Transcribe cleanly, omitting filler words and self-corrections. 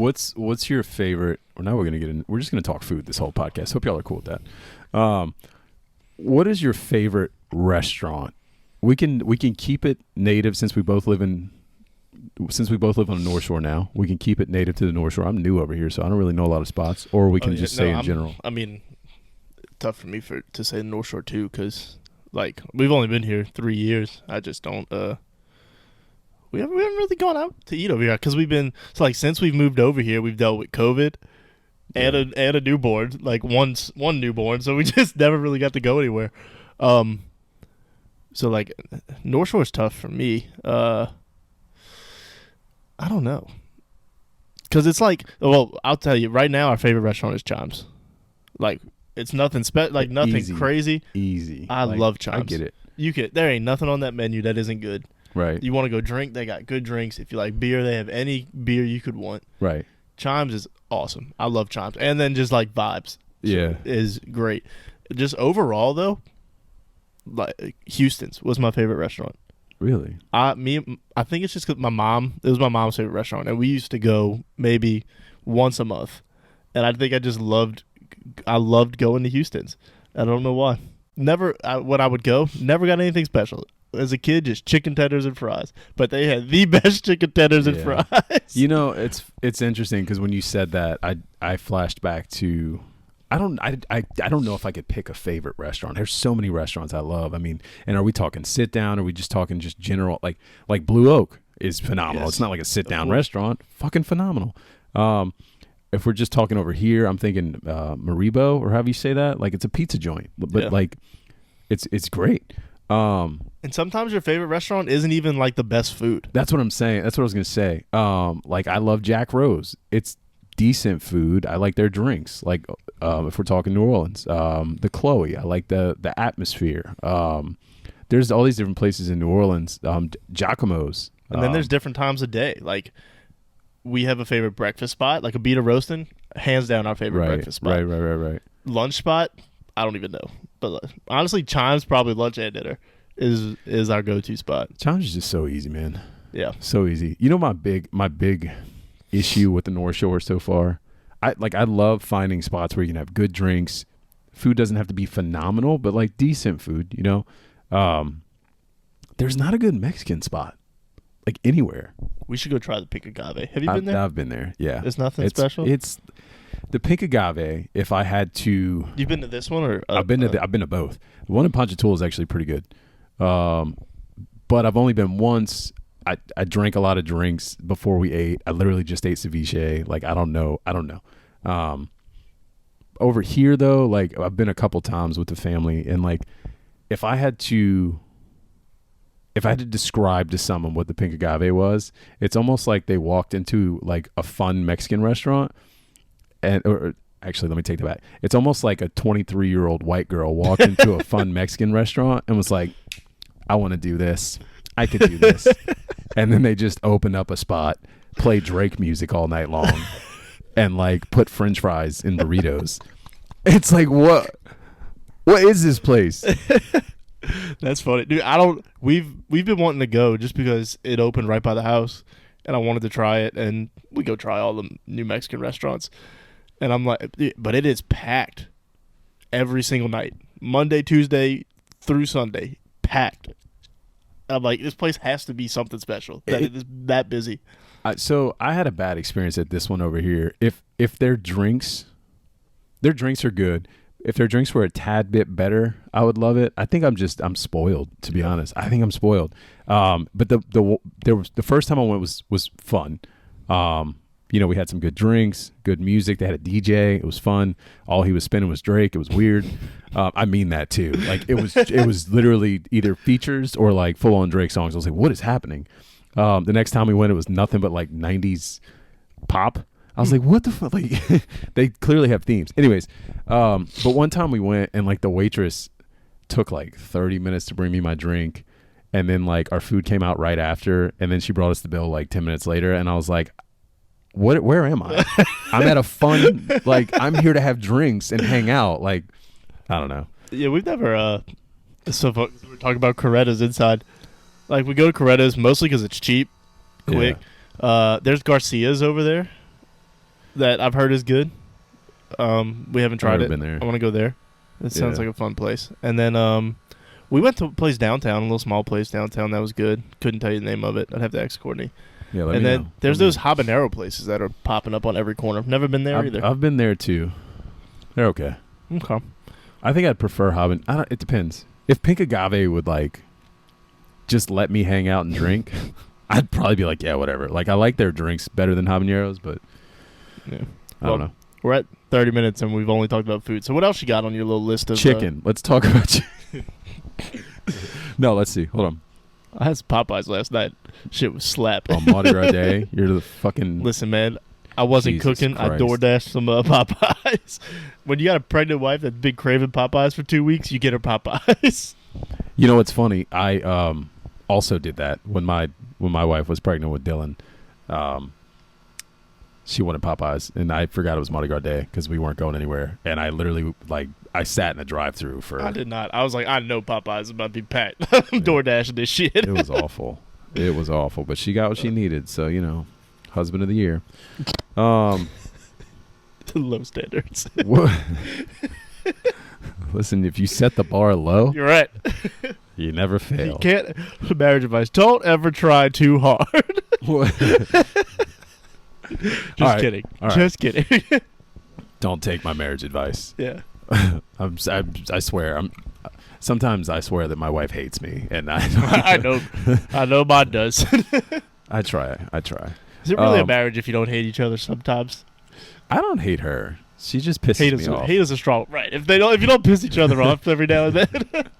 What's your favorite? Well, now we're gonna get in. We're just gonna talk food this whole podcast. Hope y'all are cool with that. What is your favorite restaurant? We can keep it native since we both live on the North Shore now. We can keep it native to the North Shore. I'm new over here, so I don't really know a lot of spots. Or we can just say in general. I mean, tough for me to say North Shore too, because like we've only been here 3 years. I just don't. We haven't really gone out to eat over here because since we've moved over here, we've dealt with COVID and a newborn, like one newborn, so we just never really got to go anywhere. So like North Shore is tough for me. I don't know, because it's like, well, I'll tell you right now, our favorite restaurant is Chimes. Like it's nothing nothing Easy. Crazy. Easy. I love Chimes. I get it. There ain't nothing on that menu that isn't good. Right. You want to go drink? They got good drinks. If you like beer, they have any beer you could want. Right. Chimes is awesome. I love Chimes. And then just like vibes. Yeah. Is great. Just overall though, like Houston's was my favorite restaurant. Really? I think it's just because it was my mom's favorite restaurant, and we used to go maybe once a month, and I think I loved going to Houston's. I don't know why. When I would go, never got anything special. As a kid, just chicken tenders and fries. But they had the best chicken tenders and fries. You know, it's interesting because when you said that, I flashed back to I don't know if I could pick a favorite restaurant. There's so many restaurants I love. I mean, and are we talking sit down? Or are we just talking just general? Like Blue Oak is phenomenal. Yes. It's not like a sit down restaurant. Fucking phenomenal. If we're just talking over here, I'm thinking Maribo, or however you say that. Like it's a pizza joint, but like it's great. And sometimes your favorite restaurant isn't even like the best food. That's what I'm saying. That's what I was gonna say. Like I love Jack Rose. It's decent food. I like their drinks. Like if we're talking New Orleans, the Chloe. I like the atmosphere. There's all these different places in New Orleans. Giacomo's. And then there's different times of day. Like we have a favorite breakfast spot, like a Beta Roastin', hands down our favorite breakfast spot. Right. Lunch spot, I don't even know. But honestly, Chimes, probably lunch and dinner, is our go-to spot. Chimes is just so easy, man. Yeah. So easy. You know my big issue with the North Shore so far? I love finding spots where you can have good drinks. Food doesn't have to be phenomenal, but like decent food, you know? There's not a good Mexican spot. Like anywhere. We should go try the Pink Agave. Have you been there? I've been there. Yeah. It's nothing special? It's the Pink Agave. If I had to, you've been to this one or I've been to both. The one in Ponchatoula is actually pretty good. But I've only been once. I drank a lot of drinks before we ate. I literally just ate ceviche. Like I don't know. Over here though, like I've been a couple times with the family, and like if I had to describe to someone what the Pink Agave was, it's almost like they walked into like a fun Mexican restaurant, or actually, let me take that back. It's almost like a 23-year-old white girl walked into a fun Mexican restaurant and was like, I want to do this. I could do this. And then they just opened up a spot, play Drake music all night long, and like put French fries in burritos. It's like, what is this place? That's funny, dude. We've been wanting to go just because it opened right by the house, and I wanted to try it. And we go try all the new Mexican restaurants, and I'm like, but it is packed every single night, Monday, Tuesday through Sunday, packed. I'm like, this place has to be something special that it is that busy. So I had a bad experience at this one over here. If their drinks are good. If their drinks were a tad bit better, I would love it. I think I'm spoiled, to be honest. I think I'm spoiled. But the first time I went was fun. You know, we had some good drinks, good music. They had a DJ. It was fun. All he was spinning was Drake. It was weird. I mean that too. Like it was literally either features or like full on Drake songs. I was like, what is happening? The next time we went, it was nothing but like 90s pop. I was like, what the fuck? Like, they clearly have themes. Anyways, but one time we went and like the waitress took like 30 minutes to bring me my drink. And then like our food came out right after. And then she brought us the bill like 10 minutes later. And I was like, where am I? I'm at a fun, like I'm here to have drinks and hang out. Like, I don't know. Yeah, we've never, so we're talking about Coretta's inside. Like we go to Coretta's mostly because it's cheap, quick. Yeah. There's Garcia's over there. that I've heard is good. We haven't tried never it. been there. I want to go there. It sounds Yeah. like a fun place. And then we went to a place downtown, a little small place downtown that was good. Couldn't tell you the name of it. I'd have to ask Courtney. Yeah, let And me then know. there's Let me those habanero places that are popping up on every corner. Never been there know. either. I've been there too. They're okay. Okay. I think I'd prefer habanero. It depends. If Pink Agave would like just let me hang out and drink, I'd probably be like, yeah, whatever. Like I like their drinks better than habaneros, but Yeah. I don't know. We're at 30 minutes and we've only talked about food. So what else you got on your little list of Chicken. Let's talk about chicken. No, let's see. Hold on. I had some Popeyes last night. Shit was slap. On Mardi Gras Day, you're the fucking. Listen, man, I wasn't Jesus cooking. I Christ. DoorDashed some Popeyes. When you got a pregnant wife that's been craving Popeyes for 2 weeks, you get her Popeyes. You know what's funny? I also did that when my wife was pregnant with Dylan. She wanted Popeyes, and I forgot it was Mardi Gras Day because we weren't going anywhere. And I literally I sat in a drive-through for. I did not. I was like, I know Popeyes is about to be packed. I'm DoorDashing this shit. It was awful. It was awful, but she got what she needed. So husband of the year. Low standards. Listen, if you set the bar low, You're right. you never fail. You can't. Marriage advice: don't ever try too hard. Just All right. kidding. All right. Just kidding. Don't take my marriage advice. Yeah. I swear. Sometimes I swear that my wife hates me, and I know. I know mine does. I try. Is it really a marriage if you don't hate each other sometimes? I don't hate her. She just pisses me off. Hate is a strong right. If you don't piss each other off every now and then.